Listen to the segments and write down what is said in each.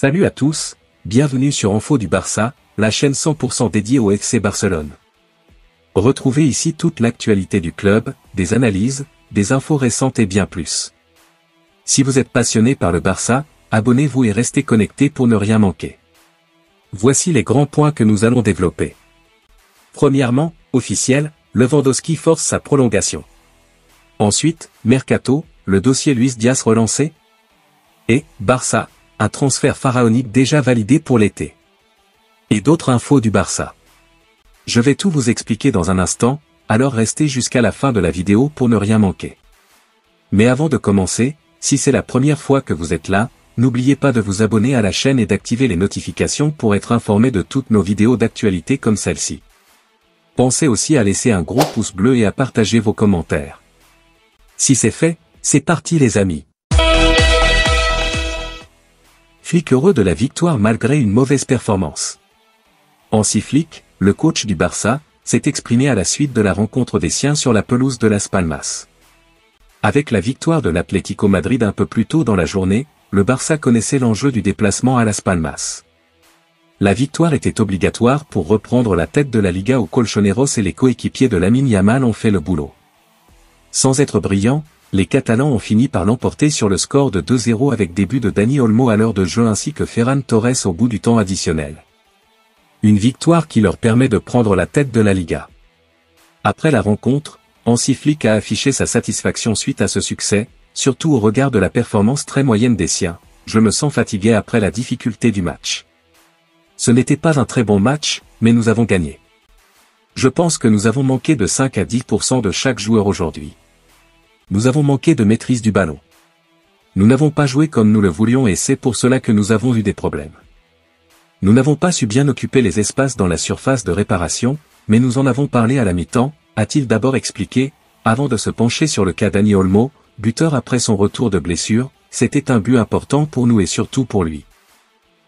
Salut à tous, bienvenue sur Info du Barça, la chaîne 100% dédiée au FC Barcelone. Retrouvez ici toute l'actualité du club, des analyses, des infos récentes et bien plus. Si vous êtes passionné par le Barça, abonnez-vous et restez connectés pour ne rien manquer. Voici les grands points que nous allons développer. Premièrement, officiel, Lewandowski force sa prolongation. Ensuite, Mercato, le dossier Luis Diaz relancé. Et, Barça, un transfert pharaonique déjà validé pour l'été. Et d'autres infos du Barça. Je vais tout vous expliquer dans un instant, alors restez jusqu'à la fin de la vidéo pour ne rien manquer. Mais avant de commencer, si c'est la première fois que vous êtes là, n'oubliez pas de vous abonner à la chaîne et d'activer les notifications pour être informé de toutes nos vidéos d'actualité comme celle-ci. Pensez aussi à laisser un gros pouce bleu et à partager vos commentaires. Si c'est fait, c'est parti les amis. Flick heureux de la victoire malgré une mauvaise performance. Hansi Flick, le coach du Barça, s'est exprimé à la suite de la rencontre des siens sur la pelouse de Las Palmas. Avec la victoire de l'Atlético Madrid un peu plus tôt dans la journée, le Barça connaissait l'enjeu du déplacement à Las Palmas. La victoire était obligatoire pour reprendre la tête de la Liga aux Colchoneros et les coéquipiers de Lamine Yamal ont fait le boulot. Sans être brillants, les Catalans ont fini par l'emporter sur le score de 2-0 avec des buts de Dani Olmo à l'heure de jeu ainsi que Ferran Torres au bout du temps additionnel. Une victoire qui leur permet de prendre la tête de la Liga. Après la rencontre, Hansi Flick a affiché sa satisfaction suite à ce succès, surtout au regard de la performance très moyenne des siens. Je me sens fatigué après la difficulté du match. Ce n'était pas un très bon match, mais nous avons gagné. Je pense que nous avons manqué de 5 à 10% de chaque joueur aujourd'hui. Nous avons manqué de maîtrise du ballon. Nous n'avons pas joué comme nous le voulions et c'est pour cela que nous avons eu des problèmes. Nous n'avons pas su bien occuper les espaces dans la surface de réparation, mais nous en avons parlé à la mi-temps, a-t-il d'abord expliqué, avant de se pencher sur le cas Dani Olmo, buteur après son retour de blessure. C'était un but important pour nous et surtout pour lui.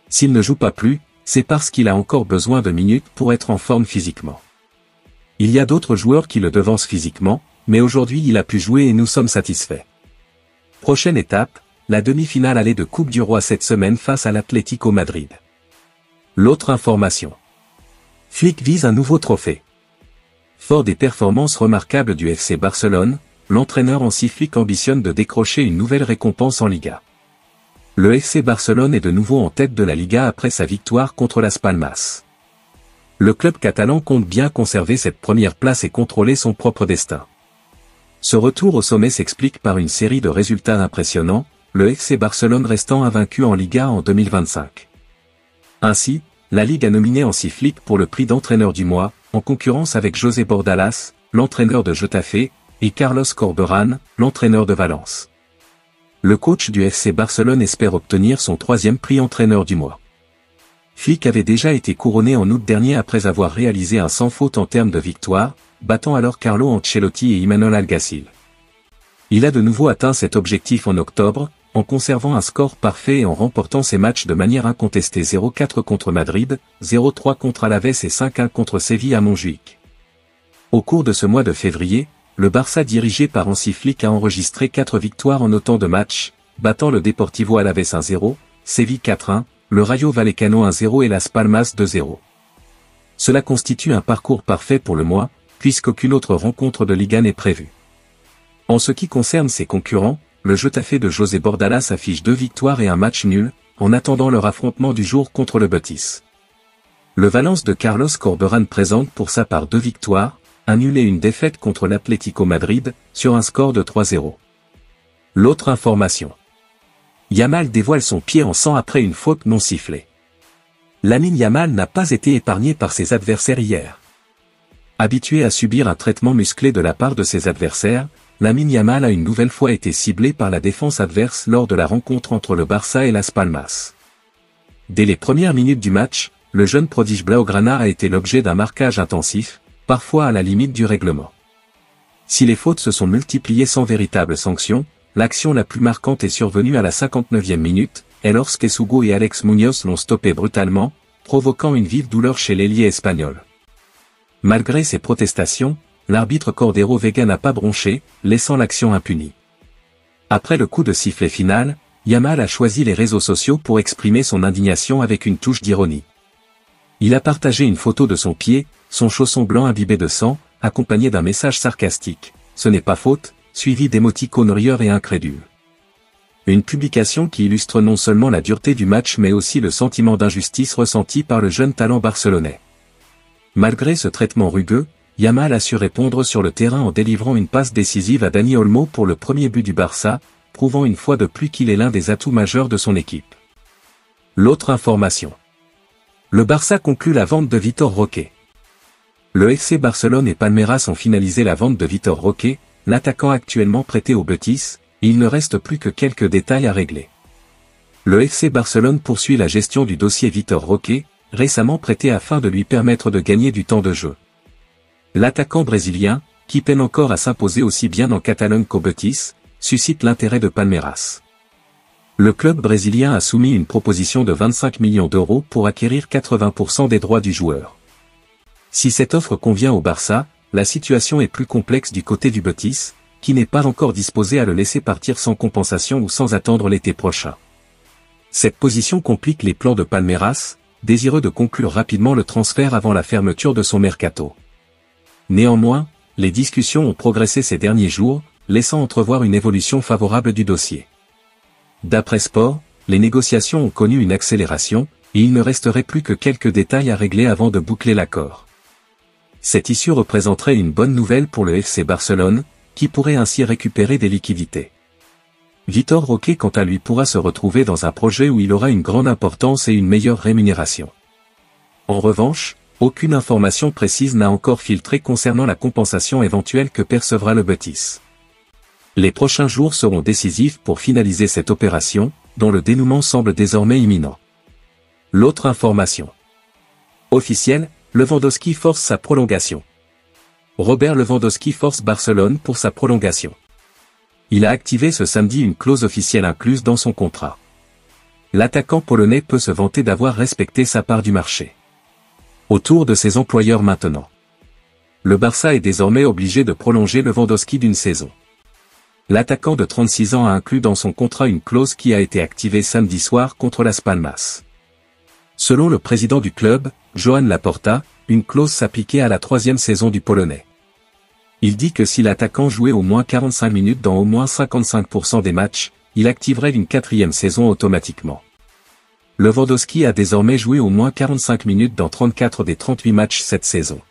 S'il ne joue pas plus, c'est parce qu'il a encore besoin de minutes pour être en forme physiquement. Il y a d'autres joueurs qui le devancent physiquement, mais aujourd'hui il a pu jouer et nous sommes satisfaits. Prochaine étape, la demi-finale aller de Coupe du Roi cette semaine face à l'Atlético Madrid. L'autre information. Flick vise un nouveau trophée. Fort des performances remarquables du FC Barcelone, l'entraîneur Hansi Flick ambitionne de décrocher une nouvelle récompense en Liga. Le FC Barcelone est de nouveau en tête de la Liga après sa victoire contre Las Palmas. Le club catalan compte bien conserver cette première place et contrôler son propre destin. Ce retour au sommet s'explique par une série de résultats impressionnants, le FC Barcelone restant invaincu en Liga en 2025. Ainsi, la Ligue a nominé Hansi Flick pour le prix d'entraîneur du mois, en concurrence avec José Bordalas, l'entraîneur de Getafe, et Carlos Corberán, l'entraîneur de Valence. Le coach du FC Barcelone espère obtenir son 3e prix entraîneur du mois. Flick avait déjà été couronné en août dernier après avoir réalisé un sans faute en termes de victoire, battant alors Carlo Ancelotti et Imanol Alguacil. Il a de nouveau atteint cet objectif en octobre, en conservant un score parfait et en remportant ses matchs de manière incontestée 0-4 contre Madrid, 0-3 contre Alaves et 5-1 contre Séville à Montjuïc. Au cours de ce mois de février, le Barça dirigé par Hansi Flick a enregistré 4 victoires en autant de matchs, battant le Deportivo Alaves 1-0, Séville 4-1, le Rayo Vallecano 1-0 et Las Palmas 2-0. Cela constitue un parcours parfait pour le mois, puisqu'aucune autre rencontre de Liga n'est prévue. En ce qui concerne ses concurrents, le Getafe de José Bordalas affiche 2 victoires et un match nul, en attendant leur affrontement du jour contre le Betis. Le Valence de Carlos Corberán présente pour sa part 2 victoires, un nul et une défaite contre l'Atlético Madrid, sur un score de 3-0. L'autre information. Yamal dévoile son pied en sang après une faute non sifflée. Lamine Yamal n'a pas été épargné par ses adversaires hier. Habitué à subir un traitement musclé de la part de ses adversaires, Lamine Yamal a une nouvelle fois été ciblé par la défense adverse lors de la rencontre entre le Barça et Las Palmas. Dès les premières minutes du match, le jeune prodige blaugrana a été l'objet d'un marquage intensif, parfois à la limite du règlement. Si les fautes se sont multipliées sans véritable sanction, l'action la plus marquante est survenue à la 59e minute, et lorsqu'Essugo et Alex Munoz l'ont stoppé brutalement, provoquant une vive douleur chez l'ailier espagnol. Malgré ces protestations, l'arbitre Cordero Vega n'a pas bronché, laissant l'action impunie. Après le coup de sifflet final, Yamal a choisi les réseaux sociaux pour exprimer son indignation avec une touche d'ironie. Il a partagé une photo de son pied, son chausson blanc imbibé de sang, accompagné d'un message sarcastique, « Ce n'est pas faute », suivi d'émoticônes rieurs et incrédules. Une publication qui illustre non seulement la dureté du match mais aussi le sentiment d'injustice ressenti par le jeune talent barcelonais. Malgré ce traitement rugueux, Yamal a su répondre sur le terrain en délivrant une passe décisive à Dani Olmo pour le premier but du Barça, prouvant une fois de plus qu'il est l'un des atouts majeurs de son équipe. L'autre information. Le Barça conclut la vente de Vitor Roque. Le FC Barcelone et Palmeiras ont finalisé la vente de Vitor Roque, l'attaquant actuellement prêté au Betis, et il ne reste plus que quelques détails à régler. Le FC Barcelone poursuit la gestion du dossier Vitor Roque, récemment prêté afin de lui permettre de gagner du temps de jeu. L'attaquant brésilien, qui peine encore à s'imposer aussi bien en Catalogne qu'au Betis, suscite l'intérêt de Palmeiras. Le club brésilien a soumis une proposition de 25 millions d'euros pour acquérir 80% des droits du joueur. Si cette offre convient au Barça, la situation est plus complexe du côté du Betis, qui n'est pas encore disposé à le laisser partir sans compensation ou sans attendre l'été prochain. Cette position complique les plans de Palmeiras, désireux de conclure rapidement le transfert avant la fermeture de son mercato. Néanmoins, les discussions ont progressé ces derniers jours, laissant entrevoir une évolution favorable du dossier. D'après Sport, les négociations ont connu une accélération, et il ne resterait plus que quelques détails à régler avant de boucler l'accord. Cette issue représenterait une bonne nouvelle pour le FC Barcelone, qui pourrait ainsi récupérer des liquidités. Vitor Roque quant à lui pourra se retrouver dans un projet où il aura une grande importance et une meilleure rémunération. En revanche, aucune information précise n'a encore filtré concernant la compensation éventuelle que percevra le Betis. Les prochains jours seront décisifs pour finaliser cette opération, dont le dénouement semble désormais imminent. L'autre information. Officielle, Lewandowski force sa prolongation. Robert Lewandowski force Barcelone pour sa prolongation. Il a activé ce samedi une clause officielle incluse dans son contrat. L'attaquant polonais peut se vanter d'avoir respecté sa part du marché. Autour de ses employeurs maintenant. Le Barça est désormais obligé de prolonger Lewandowski d'une saison. L'attaquant de 36 ans a inclus dans son contrat une clause qui a été activée samedi soir contre Las Palmas. Selon le président du club, Joan Laporta, une clause s'appliquait à la 3e saison du Polonais. Il dit que si l'attaquant jouait au moins 45 minutes dans au moins 55% des matchs, il activerait une 4e saison automatiquement. Lewandowski a désormais joué au moins 45 minutes dans 34 des 38 matchs cette saison.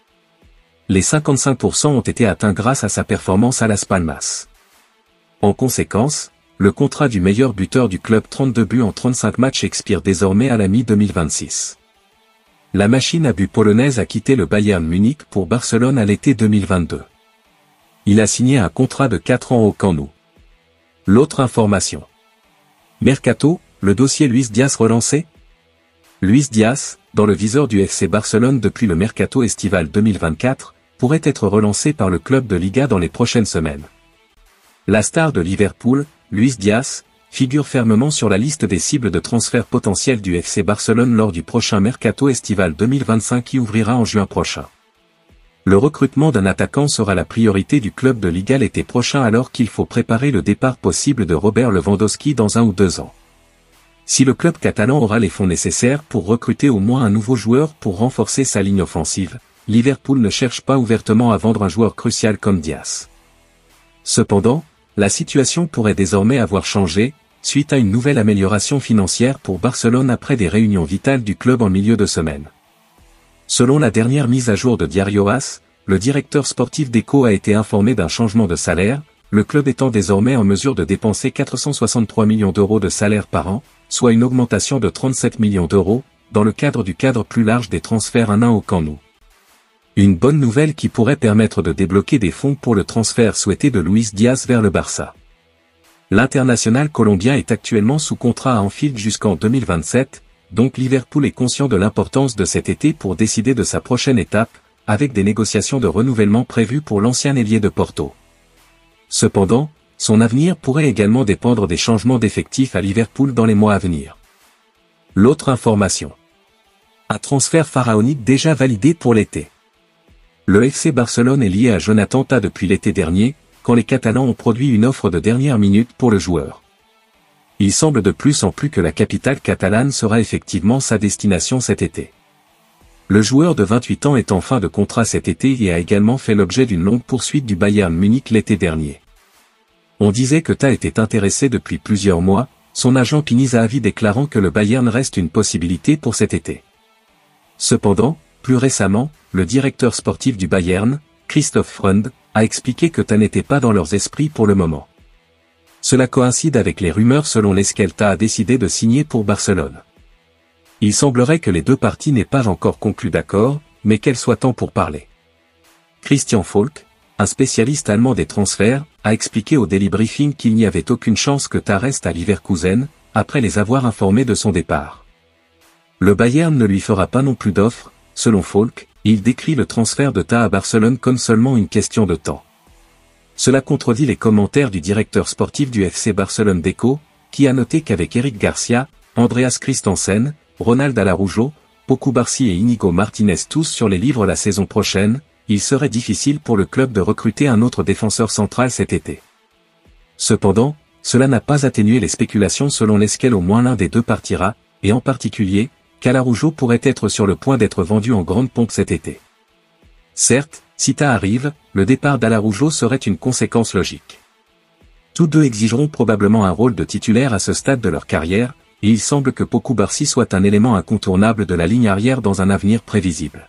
Les 55% ont été atteints grâce à sa performance à Las Palmas. En conséquence, le contrat du meilleur buteur du club 32 buts en 35 matchs expire désormais à la mi-2026. La machine à but polonaise a quitté le Bayern Munich pour Barcelone à l'été 2022. Il a signé un contrat de 4 ans au Camp Nou. L'autre information. Mercato, le dossier Luis Diaz relancé? Luis Diaz, dans le viseur du FC Barcelone depuis le mercato estival 2024, pourrait être relancé par le club de Liga dans les prochaines semaines. La star de Liverpool, Luis Diaz, figure fermement sur la liste des cibles de transfert potentiels du FC Barcelone lors du prochain mercato estival 2025 qui ouvrira en juin prochain. Le recrutement d'un attaquant sera la priorité du club de Liga l'été prochain alors qu'il faut préparer le départ possible de Robert Lewandowski dans 1 ou 2 ans. Si le club catalan aura les fonds nécessaires pour recruter au moins un nouveau joueur pour renforcer sa ligne offensive, Liverpool ne cherche pas ouvertement à vendre un joueur crucial comme Diaz. Cependant, la situation pourrait désormais avoir changé, suite à une nouvelle amélioration financière pour Barcelone après des réunions vitales du club en milieu de semaine. Selon la dernière mise à jour de Diario AS, le directeur sportif d'Eco a été informé d'un changement de salaire, le club étant désormais en mesure de dépenser 463 millions d'euros de salaire par an, soit une augmentation de 37 millions d'euros, dans le cadre du cadre plus large des transferts 1-1 au Camp Nou. Une bonne nouvelle qui pourrait permettre de débloquer des fonds pour le transfert souhaité de Luis Diaz vers le Barça. L'international colombien est actuellement sous contrat à Anfield jusqu'en 2027, donc Liverpool est conscient de l'importance de cet été pour décider de sa prochaine étape, avec des négociations de renouvellement prévues pour l'ancien ailier de Porto. Cependant, son avenir pourrait également dépendre des changements d'effectifs à Liverpool dans les mois à venir. L'autre information. Un transfert pharaonique déjà validé pour l'été. Le FC Barcelone est lié à Jonathan Tah depuis l'été dernier, quand les Catalans ont produit une offre de dernière minute pour le joueur. Il semble de plus en plus que la capitale catalane sera effectivement sa destination cet été. Le joueur de 28 ans est en fin de contrat cet été et a également fait l'objet d'une longue poursuite du Bayern Munich l'été dernier. On disait que Ta était intéressé depuis plusieurs mois, son agent Pini Zahavi déclarant que le Bayern reste une possibilité pour cet été. Cependant, plus récemment, le directeur sportif du Bayern, Christoph Freund, a expliqué que Ta n'était pas dans leurs esprits pour le moment. Cela coïncide avec les rumeurs selon lesquelles Ta a décidé de signer pour Barcelone. Il semblerait que les deux parties n'aient pas encore conclu d'accord, mais qu'elles soient temps pour parler. Christian Falk, un spécialiste allemand des transferts, a expliqué au Daily Briefing qu'il n'y avait aucune chance que Ta reste à Leverkusen, après les avoir informés de son départ. Le Bayern ne lui fera pas non plus d'offre, selon Falk, il décrit le transfert de Ta à Barcelone comme seulement une question de temps. Cela contredit les commentaires du directeur sportif du FC Barcelone Deco, qui a noté qu'avec Eric Garcia, Andreas Christensen, Ronald Araujo, Pau Cubarsí et Íñigo Martínez tous sur les livres la saison prochaine, il serait difficile pour le club de recruter un autre défenseur central cet été. Cependant, cela n'a pas atténué les spéculations selon lesquelles au moins l'un des deux partira, et en particulier, qu'Araujo pourrait être sur le point d'être vendu en grande pompe cet été. Certes, si Ta arrive, le départ d'Araujo serait une conséquence logique. Tous deux exigeront probablement un rôle de titulaire à ce stade de leur carrière, et il semble que Pau Cubarsí soit un élément incontournable de la ligne arrière dans un avenir prévisible.